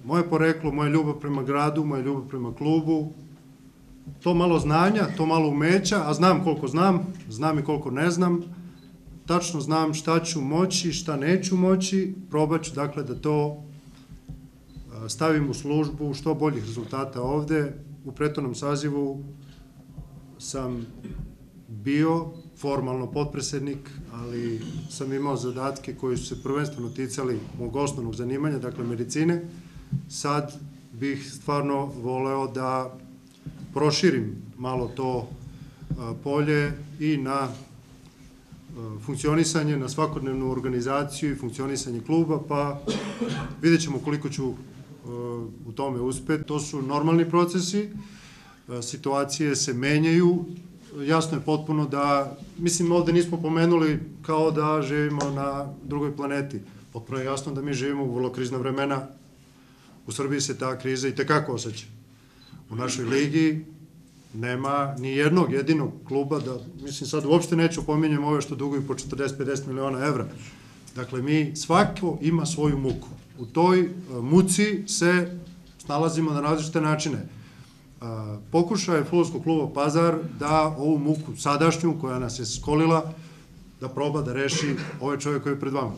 moje poreklo, moja ljubav prema gradu, moja ljubav prema klubu, to malo znanja, to malo umeća, a znam koliko znam i koliko ne znam, tačno znam šta ću moći, šta neću moći, probat ću dakle da to stavim u službu što boljih rezultata ovde. U prethodnom sazivu sam bio formalno potpredsednik, ali sam imao zadatke koji su se prvenstveno ticali mog osnovnog zanimanja, dakle medicine. Sad bih stvarno voleo da proširim malo to polje i na funkcionisanje, na svakodnevnu organizaciju i funkcionisanje kluba, pa vidjet ćemo koliko ću u tome uspeti. To su normalni procesi, situacije se menjaju, jasno je potpuno da, mislim, ovde nismo pomenuli kao da živimo na drugoj planeti. Potpuno je jasno da mi živimo u vrlo krizna vremena. U Srbiji se ta kriza i tekako osjeća. U našoj ligi nema ni jednog jedinog kluba da, mislim, sad uopšte neću pominjem ove što duguju po 40-50 miliona evra. Dakle, svako ima svoju muku. U toj muci se snalazimo na različite načine. Pokušaj Fudbalskog kluba Pazar da ovu muku sadašnju, koja nas je skolila, da proba da reši ovaj čovjek koji je pred vama.